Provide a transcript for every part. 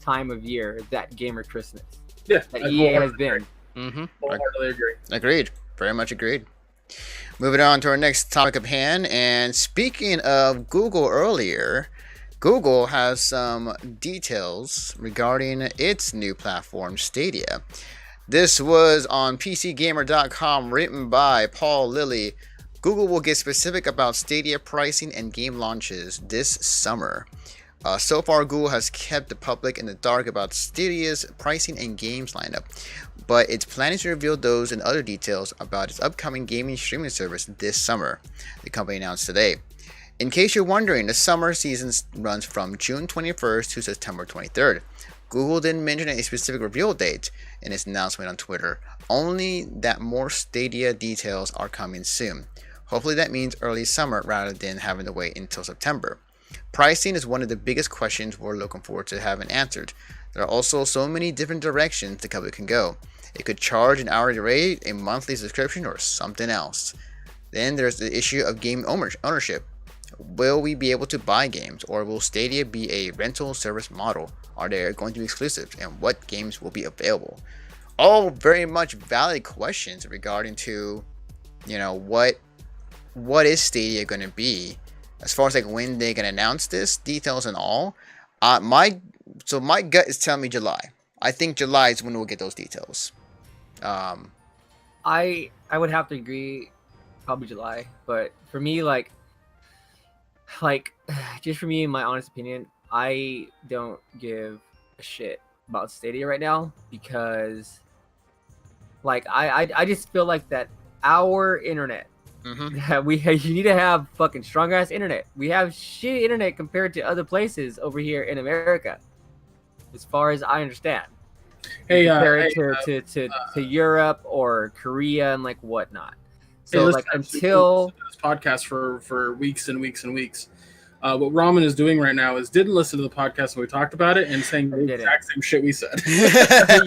time of year that gamer Christmas. Yeah, that EA has been. Wholeheartedly agree. Agreed. Very much agreed. Moving on to our next topic of hand, and speaking of Google earlier, Google has some details regarding its new platform, Stadia. This was on PCGamer.com, written by Paul Lilly. Google will get specific about Stadia pricing and game launches this summer. So far, Google has kept the public in the dark about Stadia's pricing and games lineup, but it's planning to reveal those and other details about its upcoming gaming streaming service this summer, the company announced today. In case you're wondering, the summer season runs from June 21st to September 23rd. Google didn't mention a specific reveal date in its announcement on Twitter, only that more Stadia details are coming soon. Hopefully that means early summer rather than having to wait until September. Pricing is one of the biggest questions we're looking forward to having answered. There are also so many different directions the company can go. It could charge an hourly rate, a monthly subscription, or something else. Then there's the issue of game ownership. Will we be able to buy games, or will Stadia be a rental service model? Are there going to be exclusives, and what games will be available? All very much valid questions regarding to, what is Stadia going to be? As far as like when they're gonna announce this, details and all, my gut is telling me July. I think July is when we'll get those details. I would have to agree, probably July. But for me, like just for me, in my honest opinion, I don't give a shit about Stadia right now because, like, I just feel like that our internet. Mm-hmm. You need to have fucking strong ass internet. We have shitty internet compared to other places over here in America, as far as I understand. Hey, compare it to Europe or Korea and like whatnot. So like until this podcast for weeks and weeks and weeks, what Ramen is doing right now is didn't listen to the podcast when we talked about it and saying the exact same shit we said.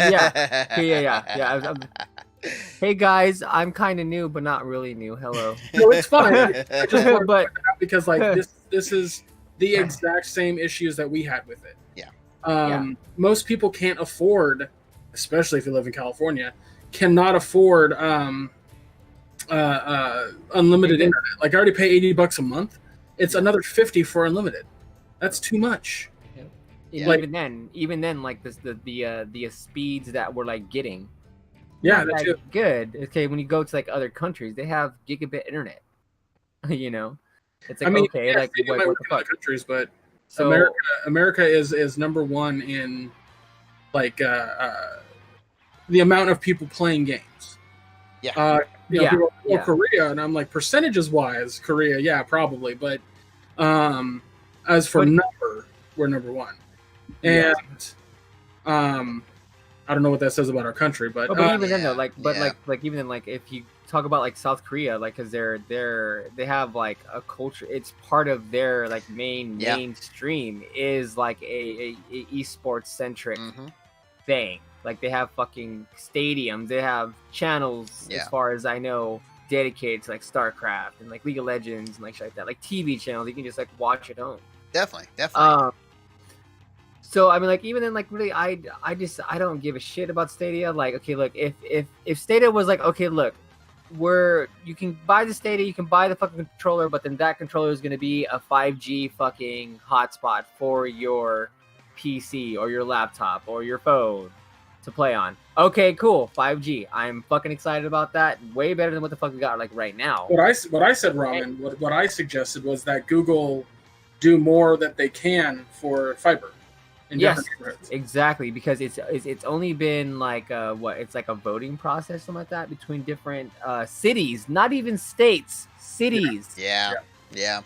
yeah. Hey guys, I'm kind of new, but not really new. Hello. No, it's fine. I just want to point it out because like this is the exact same issues that we had with it. Yeah. Most people can't afford, especially if you live in California, cannot afford unlimited internet. Like I already pay $80 a month. It's another $50 for unlimited. That's too much. Yeah. Like, even then, like the speeds that we're like getting. Yeah, that's good. Okay, when you go to like other countries, they have gigabit internet. It's like like what the fuck? Countries, but so America is number one in like the amount of people playing games. Yeah. People go Korea, and I'm like percentages wise, Korea, probably, but as for number, we're number one, and I don't know what that says about our country, but even then though, even then, like if you talk about like South Korea, like because they have like a culture, it's part of their like mainstream is like a esports centric thing. Like they have fucking stadiums, they have channels as far as I know dedicated to like StarCraft and like League of Legends and like shit like that, like TV channels you can just like watch at home. Definitely. So I mean, like even then, like really, I don't give a shit about Stadia. Like, okay, look, if Stadia was like, okay, look, you can buy the Stadia, you can buy the fucking controller, but then that controller is gonna be a 5G fucking hotspot for your PC or your laptop or your phone to play on. Okay, cool, 5G. I'm fucking excited about that. Way better than what the fuck we got like right now. What I said, Ramen, what I suggested was that Google do more that they can for fiber. Yes, exactly, because it's only been like it's like a voting process, something like that, between different cities, not even states, cities. Yeah.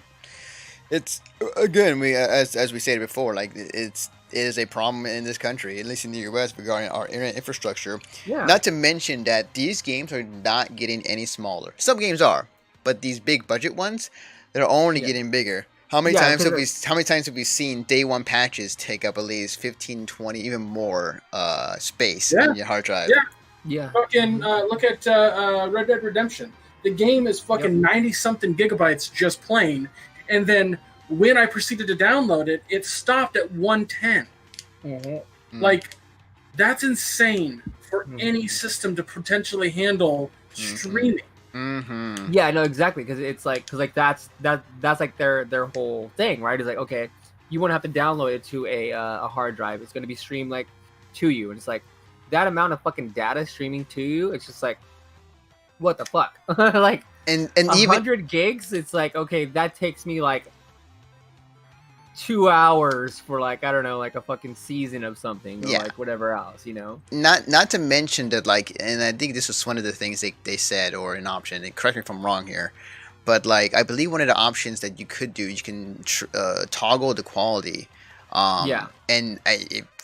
It's again, we as we stated before, like it is a problem in this country, at least in the U.S., regarding our internet infrastructure. Yeah. Not to mention that these games are not getting any smaller. Some games are, but these big budget ones, they're only getting bigger. How many times have we seen day one patches take up at least 15, 20, even more space on your hard drive? Yeah. Fucking look at Red Dead Redemption. The game is fucking 90-something gigabytes just plain, and then when I proceeded to download it, it stopped at 110. Like, that's insane for any system to potentially handle streaming. Yeah, no, exactly, because it's like, that's like their whole thing, right? It's like, okay, you won't have to download it to a hard drive. It's going to be streamed like to you, and it's like that amount of fucking data streaming to you. It's just like, what the fuck? Like, and 100 gigs. It's like, okay, that takes me like 2 hours for, like, I don't know, like a fucking season of something, or like whatever else, you know. Not to mention that, like, and I think this was one of the things they said, or an option. And correct me if I'm wrong here, but like I believe one of the options that you could do, you can toggle the quality. And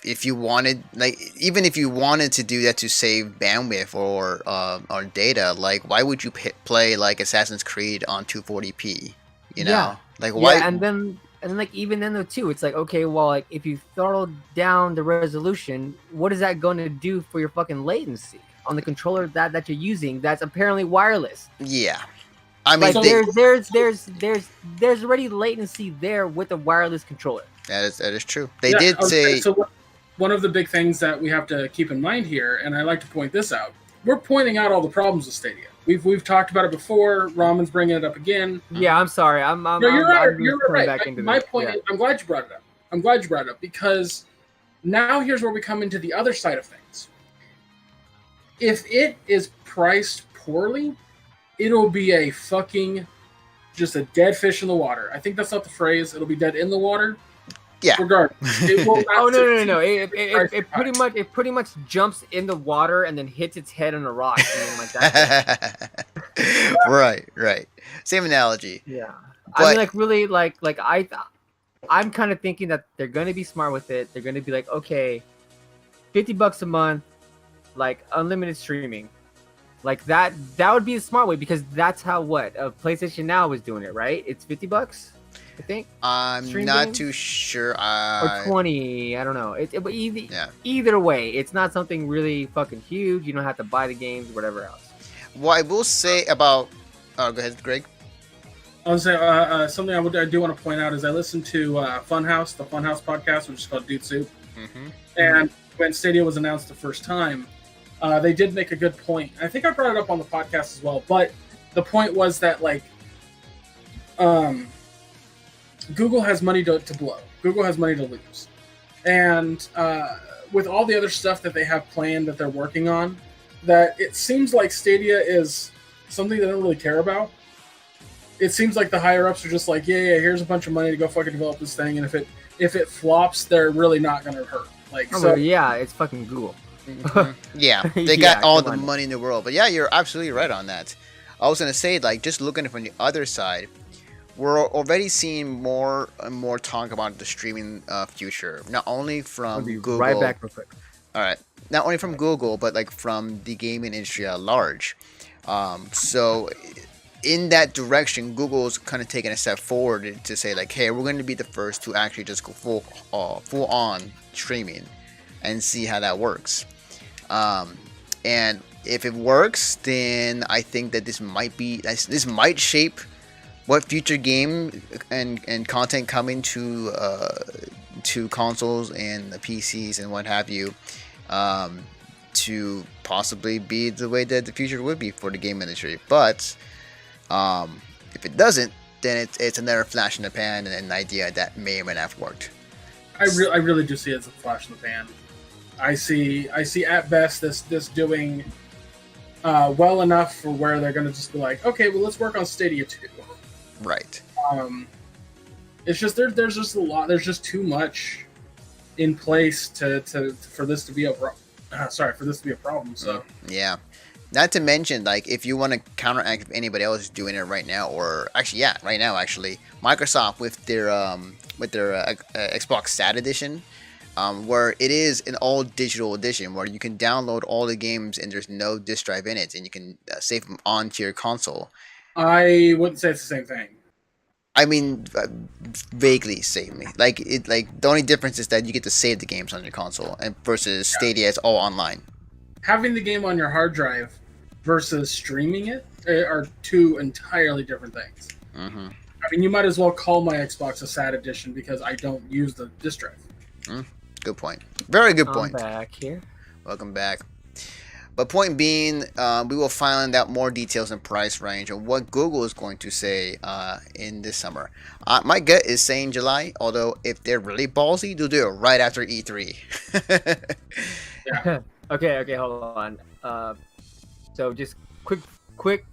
if you wanted, like, even if you wanted to do that to save bandwidth or data, like, why would you play like Assassin's Creed on 240p? You know, like, why? And then like, even then though too, it's like, okay, well, like, if you throttle down the resolution, what is that going to do for your fucking latency on the controller that you're using? That's apparently wireless. Yeah. I mean, like, there's already latency there with a wireless controller. That is true. They did say. So one of the big things that we have to keep in mind here, and I like to point this out, we're pointing out all the problems with Stadia. We've talked about it before. Ramon's bringing it up again. Yeah, I'm sorry. No, you're right. Back into my point is, I'm glad you brought it up. Because now here's where we come into the other side of things. If it is priced poorly, it'll be a fucking just a dead fish in the water. I think that's not the phrase. It'll be dead in the water. Yeah. Regardless. It will not no. It pretty much jumps in the water and then hits its head on a rock. Like that. Right. Same analogy. Yeah. But, I mean, like, really, like I'm kind of thinking that they're going to be smart with it. They're going to be like, okay, $50 a month, like unlimited streaming. Like that would be a smart way, because that's how PlayStation Now is doing it, right? It's $50, I think. I'm not too sure. Or 20, I don't know. Either way, it's not something really fucking huge. You don't have to buy the games, whatever else. What I will say about, go ahead, Greg. I was say something I do want to point out is I listened to Funhouse, the Funhouse podcast, which is called Dude Soup. And when Stadia was announced the first time, they did make a good point. I think I brought it up on the podcast as well, but the point was that, like, Google has money to blow. Google has money to lose. And with all the other stuff that they have planned that they're working on, that it seems like Stadia is something they don't really care about. It seems like the higher-ups are just like, yeah, here's a bunch of money to go fucking develop this thing, and if it flops, they're really not going to hurt. Like, it's fucking Google. Yeah, they got all the money in the world. But yeah, you're absolutely right on that. I was going to say, like, just looking from the other side, we're already seeing more and more talk about the streaming future, not only from Google. Right back real quick. All right, not only from Google, but like from the gaming industry at large. So in that direction, Google's kind of taking a step forward to say, like, hey, we're going to be the first to actually just go full on streaming and see how that works. And if it works, then I think that this might shape what future game and content coming to consoles and the PCs and what have you, to possibly be the way that the future would be for the game industry. But if it doesn't, then it's another flash in the pan and an idea that may or may not have worked. I really do see it as a flash in the pan. I see at best this doing well enough for where they're going to just be like, okay, well, let's work on Stadia 2. Right. It's just there's just a lot. There's just too much in place for this to be a problem. So yeah. Not to mention, like, if you want to counteract if anybody else is doing it right now, or actually, yeah, right now, actually, Microsoft with their Xbox Stat Edition, where it is an all digital edition where you can download all the games and there's no disk drive in it, and you can save them onto your console. I wouldn't say it's the same thing. I mean, vaguely same. Like the only difference is that you get to save the games on your console, and versus Stadia, it's all online. Having the game on your hard drive versus streaming it are two entirely different things. Mm-hmm. I mean, you might as well call my Xbox a SAT edition because I don't use the disk drive. Good point. Very good I'm point. back here. Welcome back. But point being, we will find out more details and price range of what Google is going to say in this summer. My gut is saying July, although if they're really ballsy, they'll do it right after E3. Yeah. Okay, hold on. So just quick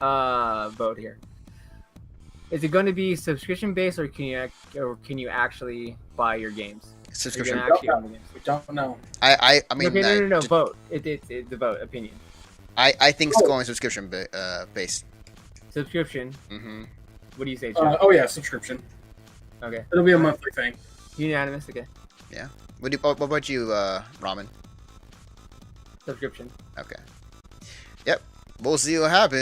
vote here. Is it going to be subscription based, or can you actually buy your games? Subscription. We don't know. I mean, okay, no. Vote. It's the vote opinion. I think it's going subscription based. Subscription. Mm-hmm. What do you say, Joe? Oh yeah, subscription. Okay. It'll be a monthly thing. Unanimous. Okay. Yeah. What about you, Ramen? Subscription. Okay. Yep. We'll see what happens.